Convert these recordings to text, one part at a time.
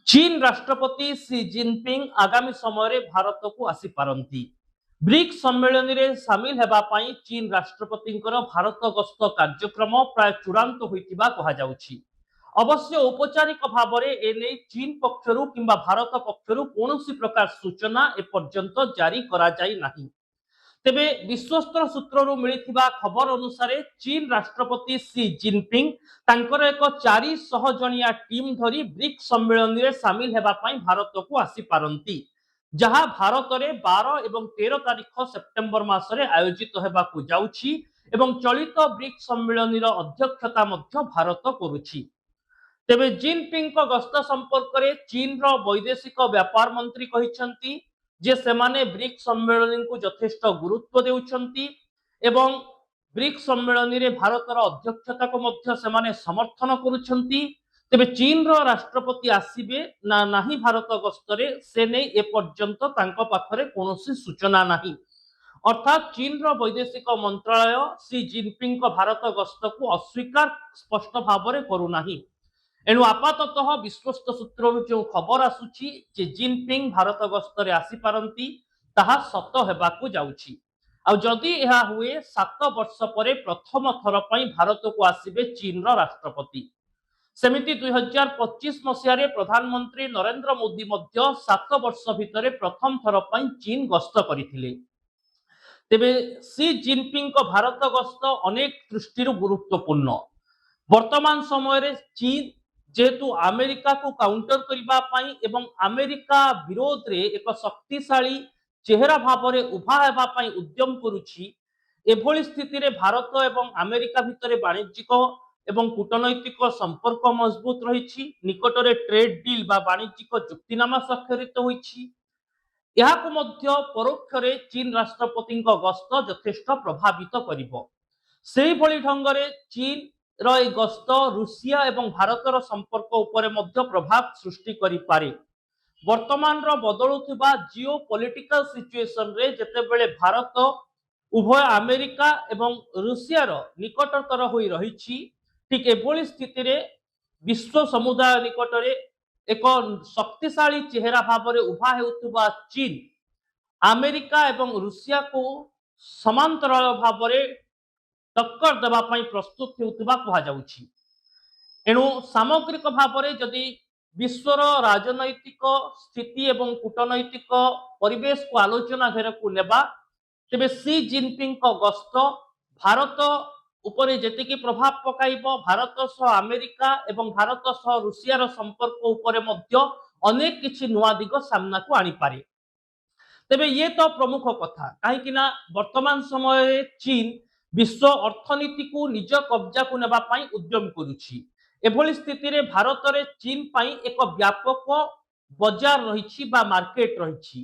चीन राष्ट्रपति सी जिनपिंग आगामी समय भारत को आसी पारंती। ब्रिक्स सम्मेलन में सामिल हेबापाई चीन राष्ट्रपति भारत गस्त कार्यक्रम प्राय चूड़ांत होइतिबा कहा जाउछि। अवश्य औपचारिक भाव में एने चीन पक्षरु किंबा भारत पक्षरु कौनसी प्रकार सूचना एपर्यंत जारी करा जाई नाही। तेबे विश्वस्त सूत्रରୁ मिलिथिबा खबर अनुसार चीन राष्ट्रपति सी जिनपिंग तांकर एक 400 जणिया टीम धरी ब्रिक्स सम्मेलन में सामिल हेबा पई भारत को आसी पारंती, जहां भारत रे 12 एवं 13 तारिख सेप्टेम्बर मासरे आयोजित हेबाकु जाउछि एवं चलित ब्रिक्स सम्मेलन रो अध्यक्षता मध्य भारत करुछि। तेबे जिनपिंग को गस्त संपर्क में चीन रो वैदेशिक व्यापार मंत्री कहिसंती जे सेमाने ब्रिक्स सम्मेलन को यथेष्ट गुरुत्व देउछंती एवं ब्रिक्स सम्मेलन में भारतर अध्यक्षता को मध्य सेमाने समर्थन करुछंती। तेबे चीन रो राष्ट्रपति आसीबे ना नाही भारत गस्तरे से नै ए पर्यंत तांको पाखरे कोनोसी सूचना नाही। अर्थात चीन रो वैदेशिक मंत्रालय सी जिनपिंग को भारत गस्त को अस्वीकार स्पष्ट भाव में करू नाही। एणु आपाततः विश्वस्त सूत्रରୁ जो खबर आसुची जे जिनपिंग भारत गस्तरे आसी पारंती ताहा सत हेबाकु जाउची। आ जदि एहा हुए 7 वर्ष परे प्रथम थर पई भारत को आसीबे चीन रो राष्ट्रपति। सेमिति 2025 मसिया रे प्रधानमंत्री नरेंद्र मोदी मध्य 7 वर्ष भितरे प्रथम थर पई चीन गस्त करिथिले। तेबे सी जिनपिंग को भारत गस्त अनेक दृष्टिरु गुरुत्वपूर्ण। वर्तमान समय रे चीन जेहेतु अमेरिका को काउंटर करिबा पाई एवं अमेरिका विरोध रे एक शक्तिशाली चेहरा भाव में उभा हेबा पाई उद्यम करुछि। एभली स्थिति रे भारत एवं अमेरिका भितरे वाणिज्यिक एवं कूटनैतिक संपर्क मजबूत रहिछि। निकटरे ट्रेड डील बा वाणिज्यिक चुक्तिनामा स्वाक्षरित होइछि। यहाको मध्य परोक्ष रे चीन राष्ट्रपति गस्त यथेष्ट प्रभावित करिवो। सेही भली ढंगरे चीन रही गस्त रूसिया एवं भारतर संपर्क उपरे मध्य प्रभाव सृष्टि करि पारे। वर्तमान रो बदलुथिबा जियो पॉलिटिकल सिचुएशन रे जेतेबेले भारत उभय अमेरिका एवं रूसिया रो निकटतर होई रहिछि, ठीक एभली स्थिति रे विश्व समुदाय निकटरे एक शक्तिशाली चेहरा भाव में उभा हेउथिबा चीन अमेरिका एवं रूसिया को समांतराल भाव में टक्कर देवा प्रस्तुत होउथिबा कहा जाउछि। एणु सामग्रिक भाव में जदि विश्वर राजनैतिक स्थिति एवं कूटनैतिक परिवेश को आलोचना घेर को नेबा, तेबे सी जिनपिंग को गस्त भारत उपरे जेतिकी प्रभाव पकाइबो, भारत सह अमेरिका एवं भारत सह रूसिया संपर्क उपरे मध्य अनेक किछि नुआ दिग सामना को आनी पारे। तेबे ये तो प्रमुख कथा, कहीं ना वर्तमान समय चीन विश्व अर्थनीति को निज कब्जा को नेबा पाई उद्यम करुछि। एभली स्थिति रे भारत रे चीन पाई एक व्यापक बजार रहिछि बा मार्केट रहिछि।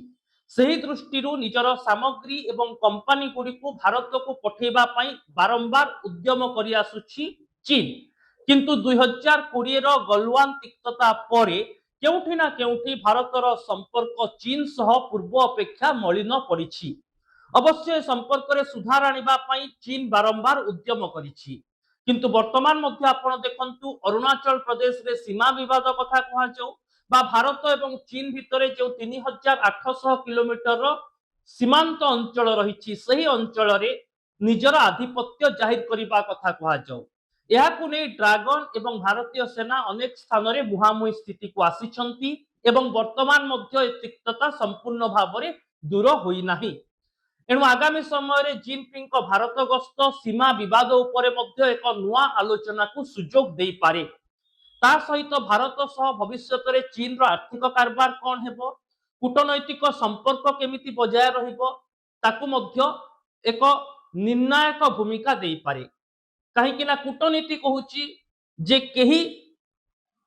सही दृष्टिरु निजर सामग्री एवं कंपनी गुडी को भारत को पठेबा पाई बारंबार उद्यम करि आसुछि चीन। किंतु 2020 रो गलवान तिक्तता परे केउठी ना केउठी भारतर संपर्क चीन सह पूर्व अपेक्षा मलिन पड़िछि। अवश्य संपर्क रे सुधार आनिबा पाई चीन बारंबार उद्यम करिछि। किंतु वर्तमान मध्य आपण देखंतु अरुणाचल प्रदेश रे सीमा विवाद कथा कहा जाऊ बा भारत एवं चीन भितरे जो 3800 किलोमीटर सीमांत अंचल रहिछि, सही अंचल रे निजर आधिपत्य जाहिर करिबा कथा कहा जाऊ। याकु नै ड्रैगन एवं भारतीय सेना अनेक स्थान रे मुहामुही स्थिति को आसीछंती एवं वर्तमान मध्य तिक्तता संपूर्ण भाव में दूर होई नाही। एणु आगामी समय जिनपिंग को भारत गस्त सीमा विवाद उपरे मध्य एक नुआ आलोचना को सुजोग दे पारे। ता सहित भारत सह भविष्यत रे चीन रो आर्थिक कारबार कौन हेबो, कूटनैतिक संपर्क केमिति बजाय रहिबो, ताकु मध्य एक निर्णायक भूमिका दे पारे। कहीं ना कूटनीति कहूची जे केही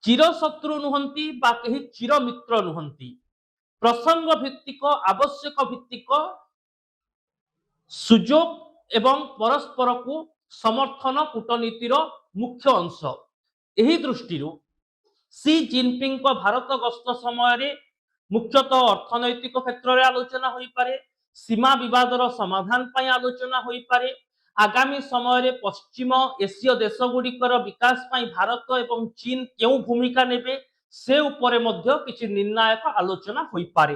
चिरशत्रु नुहंती बा केही चिर मित्र नुहंती। प्रसंग भित्तिक आवश्यक भित्तिक सुजोग एवं परस्पर को समर्थन कूटनीतिर मुख्य अंश। एही दृष्टिरु सी जिनपिंग को भारत गस्त समय मुख्यतः अर्थनैतिक क्षेत्र में आलोचना होई पारे, सीमा विवादर समाधान पाई आलोचना होई पारे, आगामी समय पश्चिम एसीय देशगुड़िकर विकास पाई भारत एवं चीन क्यों भूमिका नेबे से उपरे मध्य किछि निर्णायक आलोचना होई पारे।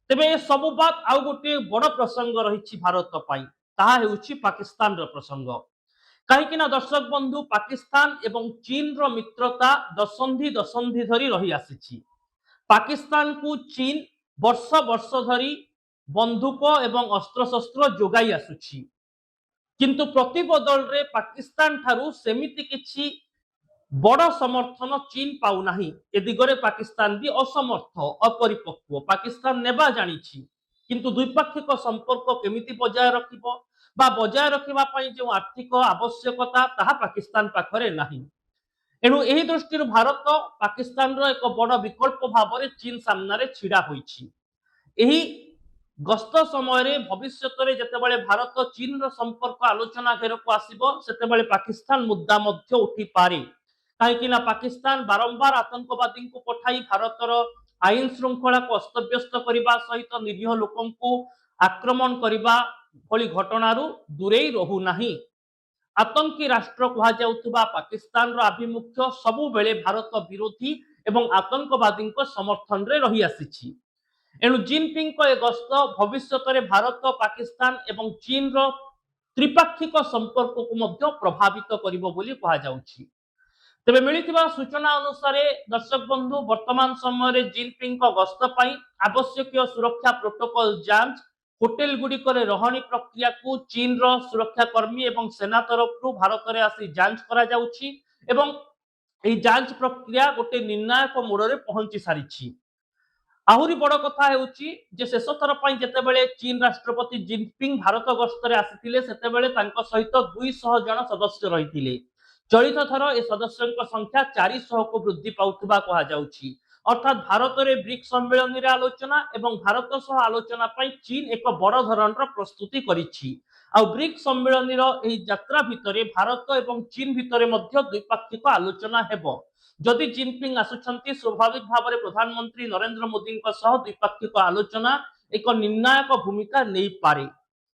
तेबे ए सब बात आउ गोटे बड़ प्रसंग रही भारत पाई, ताहा हेउछि पाकिस्तान रो प्रसंग। कहीं दर्शक बंधु, पाकिस्तान एवं चीन रो मित्रता दशंधि धरी रही आसी। पाकिस्तान को चीन वर्ष वर्ष धरी बंधुक एवं अस्त्रशस्त्र जोगाई आसुछि, किंतु प्रतिबदल रे पाकिस्तान ठारू सेमिति किछि बड़ समर्थन चीन पाउ नाही। ए दिगरे पाकिस्तान भी असमर्थ, अपरिपक्व। पाकिस्तान नेबा जानिछि, किंतु द्विपाक्षिक संपर्क केमिति बजाय रखिबो बा बजाय रखिबा पई जो आर्थिक आवश्यकता ताहा पाकिस्तान पाखरे नाही। एणु एही दृष्टि भारत पाकिस्तान रो एक बड़ विकल्प भाव में चीन सामने छिड़ा होइछि। एही गस्त समय भविष्यत जितेबाला भारत चीन रो संपर्क आलोचना घेर को आसिबो, सेतेबाला पाकिस्तान मुद्दा मध्य उठी पारे। कहीं पाकिस्तान बारंबार आतंकवादी को पठाई भारतर आईन श्रृंखला को अस्तव्यस्त करने सहित निरीह लोकों को आक्रमण करने भली घटनारू दूरे रहू नाही। आतंकी राष्ट्र कहुवा पाकिस्तान आभिमुख्य सबु बेले भारत विरोधी एवं आतंकवादी समर्थन रे रही आसी। एणु जिनपिंग ए गस्त भविष्यत में भारत, पाकिस्तान एवं चीन रो त्रिपाक्षिक संपर्क को प्रभावित करिबो बोली कहा जाउछि। तेबे मिलिथिबा सूचना अनुसार दर्शक बंधु, वर्तमान समय जिनपिंग गस्त पाई आवश्यक सुरक्षा प्रोटोकॉल जांच, होटेल गुड़िकर रहणी प्रक्रिया को चीन रो सुरक्षा कर्मी एवं सेना तरफ भारत में आसी जांच करा जाउछि एवं एही जांच प्रक्रिया गोटे निर्णायक मोड़ में पहुंची सारी। आहुरी बड़ कथा हेउछि जे शेष थर पई जेतेबेले चीन राष्ट्रपति जिनपिंग भारत गस्तरे आसिथिले, सेतेबेले तांको सहित 200 जन सदस्य रहिथिले। चलित थर ए सदस्यों संख्या 400 को वृद्धि पाउथिबा कहा जाउछि। अर्थात भारत में ब्रिक्स सम्मेलन रे आलोचना एवं भारत सह आलोचना पई चीन एक बड़ धरणर प्रस्तुति करिछि। आ ब्रिक्स सम्मेलन रो एही यात्रा भितरे भारत एवं चीन भितरे मध्य द्विपाक्षिक आलोचना हेबो। जदि जिनपिंग आसुछंती, स्वाभाविक भाव में प्रधानमंत्री नरेंद्र मोदी द्विपाक्षिक आलोचना एक निर्णायक भूमिका नहीं पारे।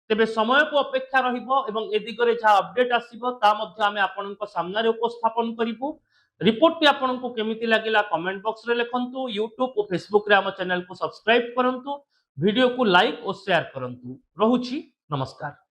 तेबे समय को अपेक्षा रहिबो एवं ए दिगरे जहा अपडेट आसीबो ता मध्ये आमे आपनक सामने उपस्थापन करिबु। रिपोर्ट टी आपनक केमिति लागिला कमेंट बॉक्स रे लिखंतु। यूट्यूब और फेसबुक रे हम चैनल को सब्सक्राइब करंतु, वीडियो को लाइक और शेयर करंतु। रहुछि, नमस्कार।